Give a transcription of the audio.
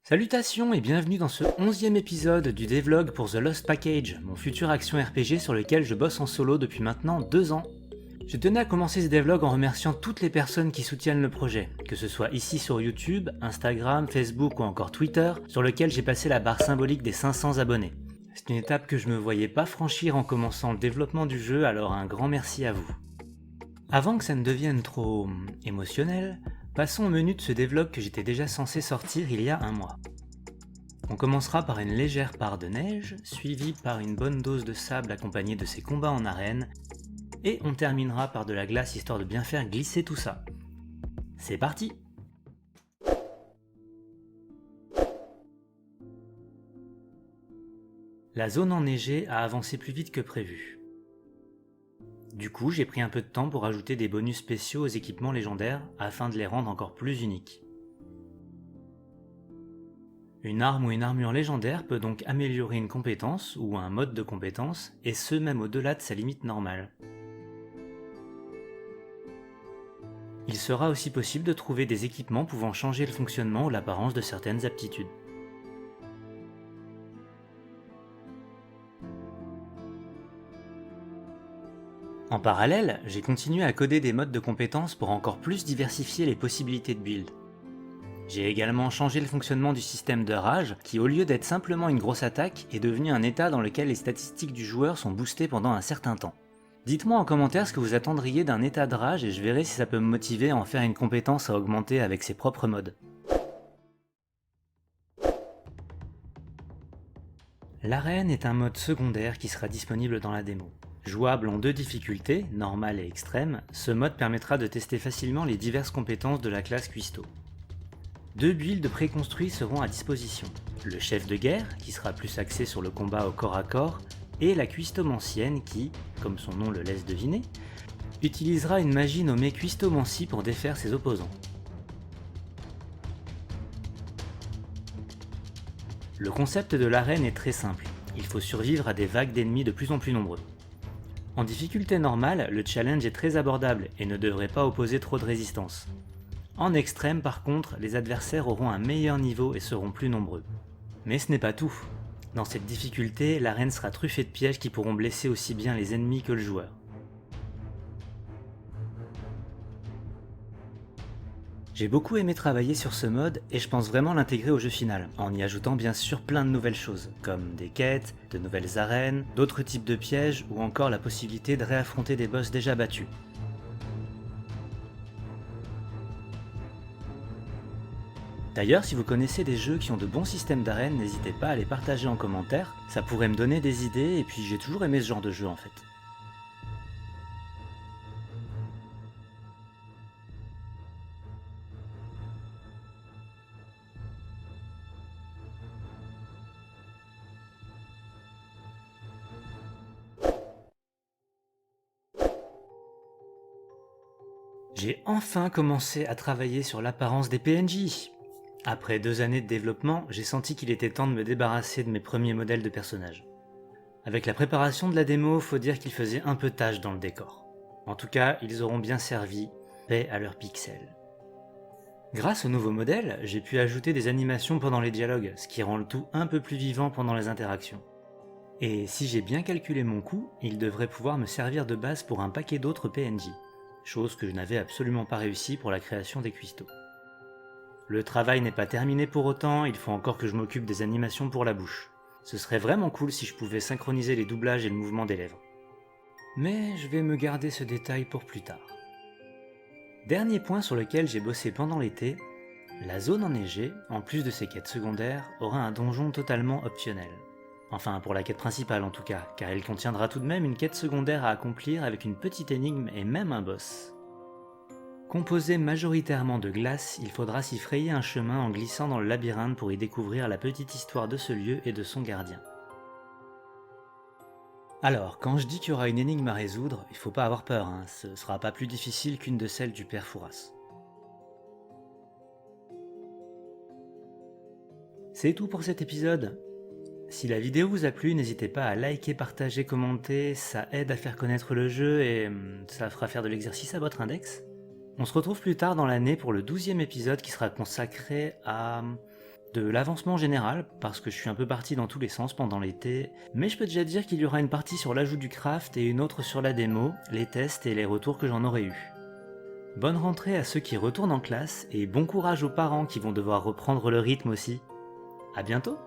Salutations et bienvenue dans ce 11e épisode du devlog pour The Lost Package, mon futur action RPG sur lequel je bosse en solo depuis maintenant 2 ans. Je tenais à commencer ce devlog en remerciant toutes les personnes qui soutiennent le projet, que ce soit ici sur YouTube, Instagram, Facebook ou encore Twitter, sur lequel j'ai passé la barre symbolique des 500 abonnés. C'est une étape que je me voyais pas franchir en commençant le développement du jeu, alors un grand merci à vous. Avant que ça ne devienne trop émotionnel, passons au menu de ce devlog que j'étais déjà censé sortir il y a un mois. On commencera par une légère part de neige, suivie par une bonne dose de sable accompagnée de ses combats en arène, et on terminera par de la glace histoire de bien faire glisser tout ça. C'est parti! La zone enneigée a avancé plus vite que prévu. Du coup, j'ai pris un peu de temps pour ajouter des bonus spéciaux aux équipements légendaires afin de les rendre encore plus uniques. Une arme ou une armure légendaire peut donc améliorer une compétence ou un mode de compétence, et ce même au-delà de sa limite normale. Il sera aussi possible de trouver des équipements pouvant changer le fonctionnement ou l'apparence de certaines aptitudes. En parallèle, j'ai continué à coder des modes de compétences pour encore plus diversifier les possibilités de build. J'ai également changé le fonctionnement du système de rage, qui au lieu d'être simplement une grosse attaque, est devenu un état dans lequel les statistiques du joueur sont boostées pendant un certain temps. Dites-moi en commentaire ce que vous attendriez d'un état de rage et je verrai si ça peut me motiver à en faire une compétence à augmenter avec ses propres modes. L'arène est un mode secondaire qui sera disponible dans la démo. Jouable en 2 difficultés, normale et extrême, ce mode permettra de tester facilement les diverses compétences de la classe Cuisto. 2 builds préconstruits seront à disposition. Le chef de guerre, qui sera plus axé sur le combat au corps à corps, et la cuistomancienne qui, comme son nom le laisse deviner, utilisera une magie nommée cuistomancie pour défaire ses opposants. Le concept de l'arène est très simple, il faut survivre à des vagues d'ennemis de plus en plus nombreux. En difficulté normale, le challenge est très abordable et ne devrait pas opposer trop de résistance. En extrême par contre, les adversaires auront un meilleur niveau et seront plus nombreux. Mais ce n'est pas tout. Dans cette difficulté, l'arène sera truffée de pièges qui pourront blesser aussi bien les ennemis que le joueur. J'ai beaucoup aimé travailler sur ce mode et je pense vraiment l'intégrer au jeu final, en y ajoutant bien sûr plein de nouvelles choses, comme des quêtes, de nouvelles arènes, d'autres types de pièges ou encore la possibilité de réaffronter des boss déjà battus. D'ailleurs, si vous connaissez des jeux qui ont de bons systèmes d'arène, n'hésitez pas à les partager en commentaire, ça pourrait me donner des idées et puis j'ai toujours aimé ce genre de jeu en fait. J'ai enfin commencé à travailler sur l'apparence des PNJ. Après 2 années de développement, j'ai senti qu'il était temps de me débarrasser de mes premiers modèles de personnages. Avec la préparation de la démo, faut dire qu'ils faisaient un peu tâche dans le décor. En tout cas, ils auront bien servi, paix à leurs pixels. Grâce au nouveau modèle, j'ai pu ajouter des animations pendant les dialogues, ce qui rend le tout un peu plus vivant pendant les interactions. Et si j'ai bien calculé mon coût, il devrait pouvoir me servir de base pour un paquet d'autres PNJ, chose que je n'avais absolument pas réussi pour la création des cuistots. Le travail n'est pas terminé pour autant, il faut encore que je m'occupe des animations pour la bouche. Ce serait vraiment cool si je pouvais synchroniser les doublages et le mouvement des lèvres. Mais je vais me garder ce détail pour plus tard. Dernier point sur lequel j'ai bossé pendant l'été, la zone enneigée, en plus de ses quêtes secondaires, aura un donjon totalement optionnel. Enfin pour la quête principale en tout cas, car elle contiendra tout de même une quête secondaire à accomplir avec une petite énigme et même un boss. Composé majoritairement de glace, il faudra s'y frayer un chemin en glissant dans le labyrinthe pour y découvrir la petite histoire de ce lieu et de son gardien. Alors, quand je dis qu'il y aura une énigme à résoudre, il faut pas avoir peur, ce sera pas plus difficile qu'une de celles du père Fouras. C'est tout pour cet épisode. Si la vidéo vous a plu, n'hésitez pas à liker, partager, commenter, ça aide à faire connaître le jeu et ça fera faire de l'exercice à votre index. On se retrouve plus tard dans l'année pour le 12e épisode qui sera consacré à de l'avancement général, parce que je suis un peu parti dans tous les sens pendant l'été, mais je peux déjà dire qu'il y aura une partie sur l'ajout du craft et une autre sur la démo, les tests et les retours que j'en aurai eu. Bonne rentrée à ceux qui retournent en classe et bon courage aux parents qui vont devoir reprendre le rythme aussi. À bientôt!